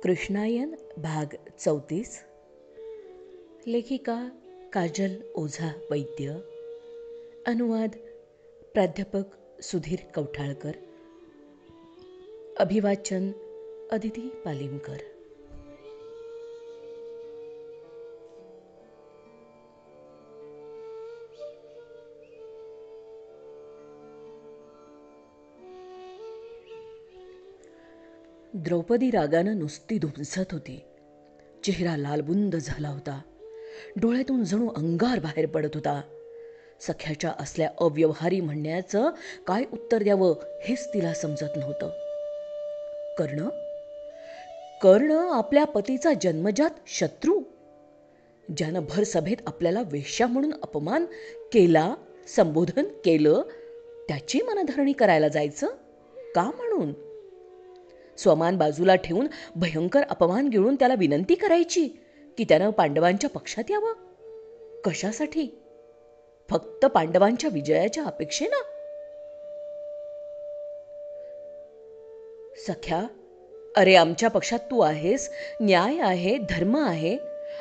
कृष्णायन भाग 34. लेखिका काजल ओझा वैद्य. अनुवाद प्राध्यापक सुधीर कवठाळकर. अभिवाचन अदिती पालिमकर. द्रौपदी रागानं नुसती धुमसत होती. चेहरा लालबुंद झाला होता. डोळ्यातून जणू अंगार बाहेर पडत होता. सख्याच्या असल्या अव्यवहारी म्हणण्याचं काय उत्तर द्यावं हेच तिला समजत नव्हतं. कर्ण कर्ण आपल्या पतीचा जन्मजात शत्रू, ज्यानं भर सभेत आपल्याला वेश्या म्हणून अपमान केला, संबोधन केलं, त्याची मनधरणी करायला जायचं का म्हणून? स्वमान बाजूला ठेवून भयंकर अपमान गिळून त्याला विनंती करायची की त्यानं पांडवांच्या पक्षात यावं. कशासाठी? फक्त पांडवांच्या विजयाच्या अपेक्षेनं? सख्या, अरे आमच्या पक्षात तू आहेस, न्याय आहे, धर्म आहे,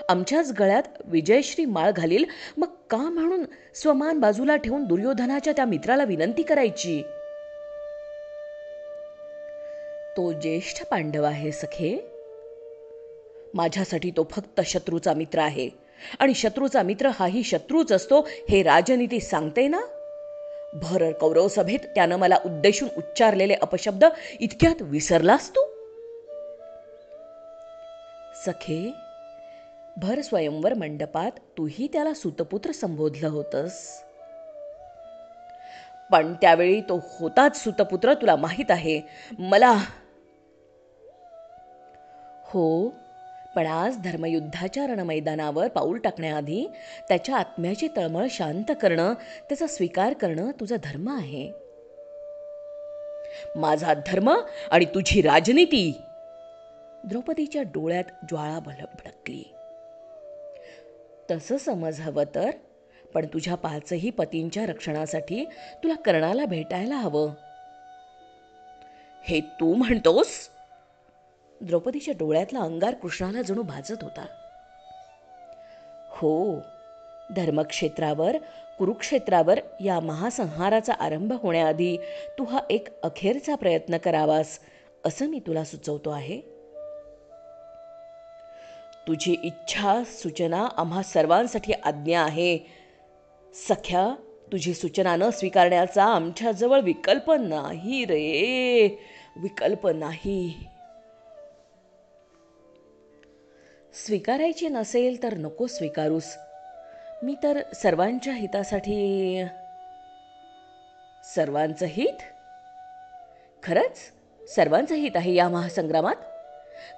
आमच्याच गळ्यात विजयश्री माळ घालील, मग का म्हणून स्वमान बाजूला ठेवून दुर्योधनाच्या त्या मित्राला विनंती करायची? तो ज्येष्ठ पांडव आहे सखे. माझ्यासाठी तो फक्त शत्रूचा मित्र आहे, आणि शत्रूचा मित्र हाही शत्रूच असतो हे राजनीती सांगते ना. भर कौरव सभेत त्यानं मला उद्देशून उच्चारलेले अपशब्द इतक्यात विसरलास तू? सखे, भर स्वयंवर मंडपात तूही त्याला सुतपुत्र संबोधलं होतंस. पण त्यावेळी तो होताच सुतपुत्र, तुला माहीत आहे. मला हो, पण आज धर्मयुद्धाच्या रणमैदानावर पाऊल टाकण्याआधी त्याच्या आत्म्याची तळमळ शांत करणं, त्याचा स्वीकार करणं तुझा धर्म आहे. माझा धर्म आणि तुझी राजनीती. द्रौपदीच्या डोळ्यात ज्वाळा भडकली. तसं समज हवं तर, पण तुझ्या पाचही पतींच्या रक्षणासाठी तुला कर्णाला भेटायला हवं. हे तू म्हणतोस? द्रौपदीच्या डोळ्यातला अंगार कृष्णाला जणू भाजत होता. हो, धर्मक्षेत्रावर, कुरुक्षेत्रावर या महासंहाराचा आरंभ होण्याआधी तू हा एक अखेरचा प्रयत्न करावास असं मी तुला सुचवतो आहे. तुझी इच्छा सूचना आम्हा सर्वांसाठी आज्ञा आहे. सख्या, तुझी सूचना न स्वीकारण्याचा आमच्याजवळ विकल्प नाही रे, विकल्प नाही. स्वीकारायची नसेल तर नको स्वीकारूस. मी तर सर्वांच्या हितासाठी. सर्वांचं हित? खरंच सर्वांचं हित आहे या महासंग्रामात?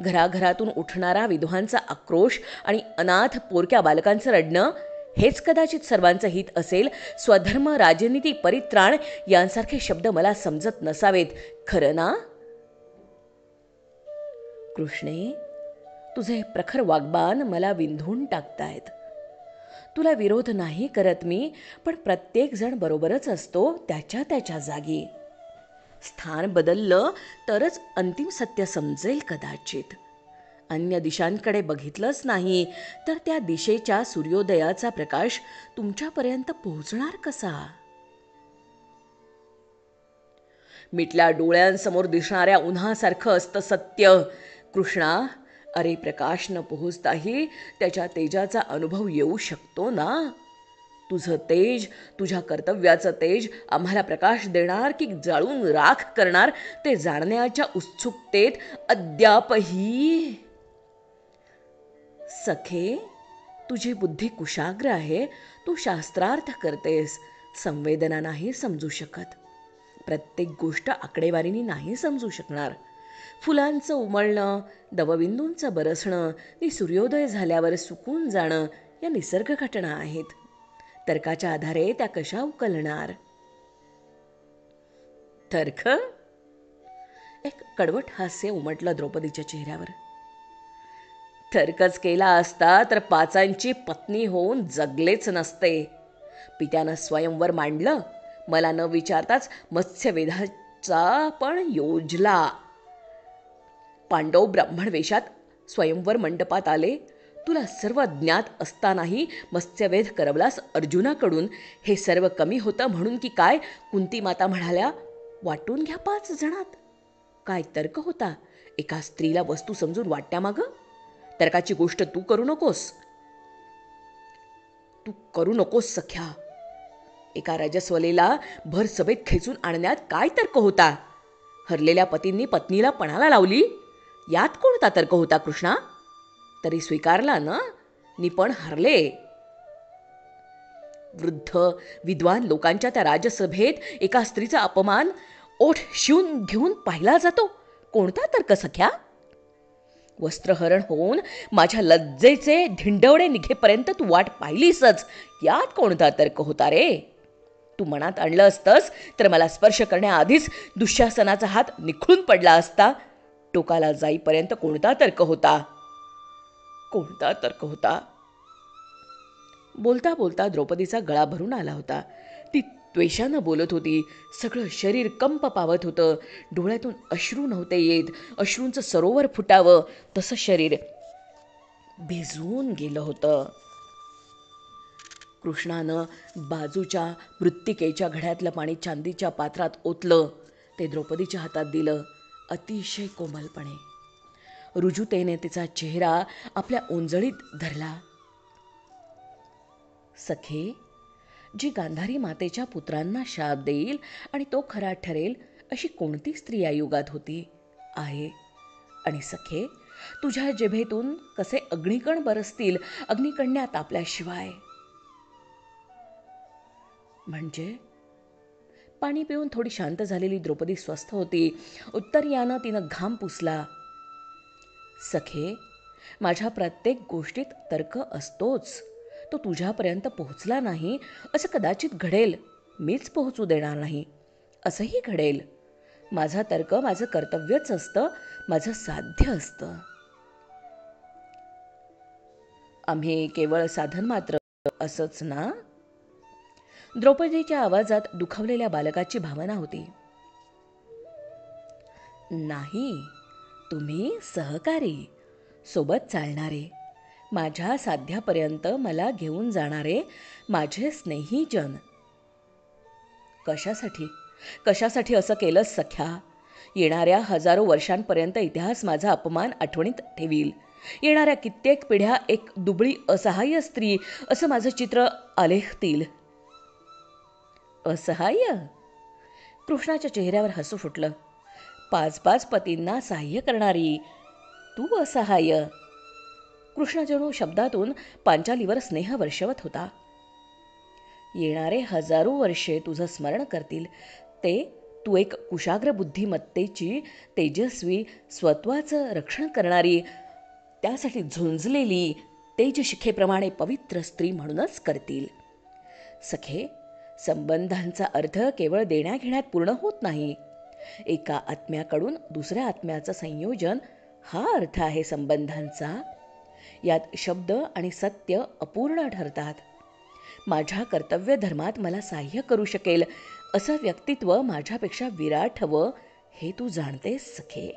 घराघरातून उठणारा विधवांचा आक्रोश आणि अनाथ पोरक्या बालकांचं रडणं हेच कदाचित सर्वांचं हित असेल. स्वधर्म, राजनीती, परित्राण यांसारखे शब्द मला समजत नसावेत, खरं ना? कृष्णे, तुझे प्रखर वाग्बान मला विंधून टाकतायत. तुला विरोध नाही करत मी, पण प्रत्येक जण बरोबरच असतो त्याच्या त्याच्या जागी. स्थान बदललं तरच अंतिम सत्य समजेल कदाचित. अन्य दिशांकडे बघितलंच नाही तर त्या दिशेच्या सूर्योदयाचा प्रकाश तुमच्यापर्यंत पोहोचणार कसा? मिटल्या डोळ्यांसमोर दिसणाऱ्या उन्हासारखं असतं सत्य कृष्णा. अरे प्रकाश न पोहोचताही त्याच्या तेजाचा अनुभव येऊ शकतो ना. तुझं तेज, तुझ्या कर्तव्याचं तेज आम्हाला प्रकाश देणार की जाळून राख करणार ते जाणण्याच्या उत्सुकतेत अद्यापही. सखे, तुझी बुद्धी कुशाग्र आहे. तू शास्त्रार्थ करतेस, संवेदना नाही समजू शकत. प्रत्येक गोष्ट आकडेवारीने नाही समजू शकणार. फुलांचं उमलणं, दवबिंदूंचं बरसणं आणि सूर्योदय झाल्यावर सुकून जाणं या निसर्ग घटना आहेत. तर्काच्या आधारे त्या कशा उकलणार? तर्क? एक कडवट हास्य उमटलं द्रौपदीच्या चेहऱ्यावर. तर्कच केला असता तर पाचांची पत्नी होऊन जगलेच नसते. पित्यानं स्वयंवर मांडलं, मला न विचारताच मत्स्यवेधाचा पण योजला. पांडव ब्राह्मण वेशात स्वयंवर मंडपात आले. तुला सर्व ज्ञात असतानाही मत्स्यवेध करवलास अर्जुनाकडून. हे सर्व कमी होतं म्हणून की काय? कुंती माता म्हणाल्या, वाटून घ्या 5 जणात. काय तर्क होता एका स्त्रीला वस्तू समजून वाटण्यामागं? तर्काची गोष्ट तू करू नकोस सख्या. एका रजस्वलेला भर सभेत खेचून आणण्यात काय तर्क होता? हरलेल्या पतींनी पत्नीला पणाला लावली, यात कोणता तर्क होता कृष्णा? तरी स्वीकारला ना, निपण हरले. वृद्ध विद्वान लोकांच्या त्या राजसभेत एका स्त्रीचा अपमान ओठ शिवून घेऊन पाहिला जातो. कोणता तर्क सख्या? वस्त्रहरण होऊन माझ्या लज्जेचे धिंडवडे निघेपर्यंत तू वाट पाहिलीसच, यात कोणता तर्क होता रे? तू मनात आणलं असतंस तर मला स्पर्श करण्याआधीच दुःशासनाचा हात निखळून पडला असता. टोकाला जाईपर्यंत कोणता तर्क होता? बोलता बोलता द्रौपदीचा गळा भरून आला होता. ती त्वेषानं बोलत होती. सगळं शरीर कंप पावत होतं. डोळ्यातून अश्रू नव्हते येत. अश्रूंचं सरोवर फुटावं तसं शरीर भिजवून गेलं होतं. कृष्णानं बाजूच्या मृत्तिकेच्या घड्यातलं पाणी चांदीच्या पात्रात ओतलं. ते द्रौपदीच्या हातात दिलं. अतिशय कोमलपणे रुजुतेने तिचा चेहरा आपल्या ओंजळीत धरला. सखे, जी गांधारी मातेच्या पुत्रांना शाप देईल आणि तो खरा ठरेल अशी कोणती स्त्री या युगात होती आहे? आणि सखे, तुझ्या जिभेतून कसे अग्निकण बरसतील अग्निकण्या तापल्याशिवाय? म्हणजे पाणी पिऊन थोडी शांत झालेली द्रौपदी स्वस्थ होती. उत्तर्यानं तिनं घाम पुसला. सखे, माझ्या प्रत्येक गोष्टीत तर्क असतोच. तो तुझ्यापर्यंत पोहोचला नाही असं कदाचित घडेल. मीच पोहोचू देणार नाही असंही घडेल. माझा तर्क माझं कर्तव्यच असतं, माझं साध्य असतं. आम्ही केवळ साधन मात्र असंच ना? द्रौपदीच्या आवाजात दुखावलेल्या बालकाची भावना होती. नाही, तुम्ही सहकारी, सोबत चालणारे, माझ्या साध्यापर्यंत मला घेऊन जाणारे माझे स्नेहीजन. कशासाठी असं केलंस सख्या? येणाऱ्या हजारो वर्षांपर्यंत इतिहास माझा अपमान आठवणीत ठेवील. येणाऱ्या कित्येक पिढ्या एक दुबळी असहाय्य स्त्री असं माझं चित्र आलेखतील. असहाय्य? कृष्णाच्या चेहऱ्यावर हसू फुटलं. 5 पतींना सहाय्य करणारी तू असहाय्य? कृष्ण जणू शब्दातून पांचालीवर स्नेह वर्षवत होता. येणारे हजारो वर्षे तुझं स्मरण करतील. ते तू एक कुशाग्र बुद्धिमत्तेची, तेजस्वी, स्वत्वाचं रक्षण करणारी, त्यासाठी झुंजलेली, तेजशिखेप्रमाणे पवित्र स्त्री म्हणूनच करतील. सखे, संबंधांचा अर्थ केवळ देण्याघेण्यात पूर्ण होत नाही. एका आत्म्याकडून दुसऱ्या आत्म्याचं संयोजन हा अर्थ आहे संबंधांचा. यात शब्द आणि सत्य अपूर्ण ठरतात. माझ्या कर्तव्य धर्मात मला सहाय्य करू शकेल असं व्यक्तित्व माझ्यापेक्षा विराट हवं हे तू जाणतेस सखे.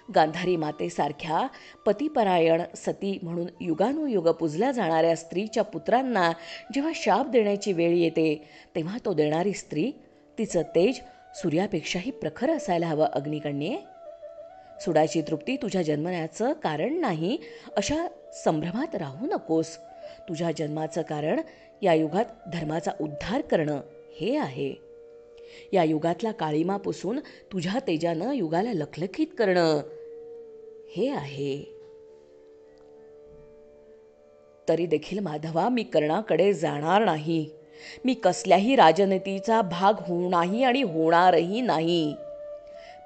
गांधारी मातेसारख्या पतिपरायण सती म्हणून युगानुयुग पूजल्या जाणाऱ्या स्त्रीच्या पुत्रांना जेव्हा शाप देण्याची वेळ येते तेव्हा तो देणारी स्त्री, तिचं तेज सूर्यापेक्षाही प्रखर असायला हवं. अग्निकण्ये, सुडाची तृप्ती तुझ्या जन्मण्याचं कारण नाही अशा संभ्रमात राहू नकोस. तुझ्या जन्माचं कारण या युगात धर्माचा उद्धार करणं हे आहे. या युगातला काळीमा पुसून तुझ्या तेजानं युगाला लखलखीत करणं हे आहे. तरी देखील माधवा, मी कर्णाकडे जाणार नाही. मी कसल्याही राजनीतीचा भाग नाही आणि होणारही नाही.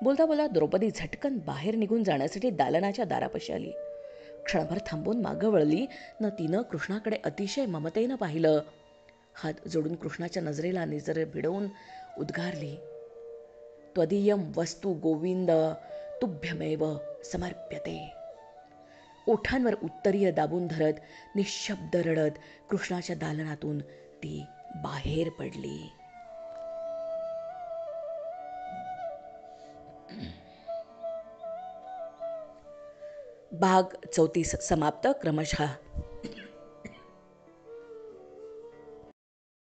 बोलता बोलता द्रौपदी झटकन बाहेर निघून जाण्यासाठी दालनाच्या दारापाशी आली. क्षणभर थांबून मागं वळली न तिनं कृष्णाकडे अतिशय ममतेनं पाहिलं. हात जोडून कृष्णाच्या नजरेला निजर भिडवून उद्गारली, त्वदीयं वस्तु गोविंद तुभ्यमेव समर्प्यते. ओठांवर उत्तरीय दाबून धरत निशब्द रडत कृष्णाच्या दालनातून ती बाहेर पडली. भाग 34 समाप्त. क्रमशः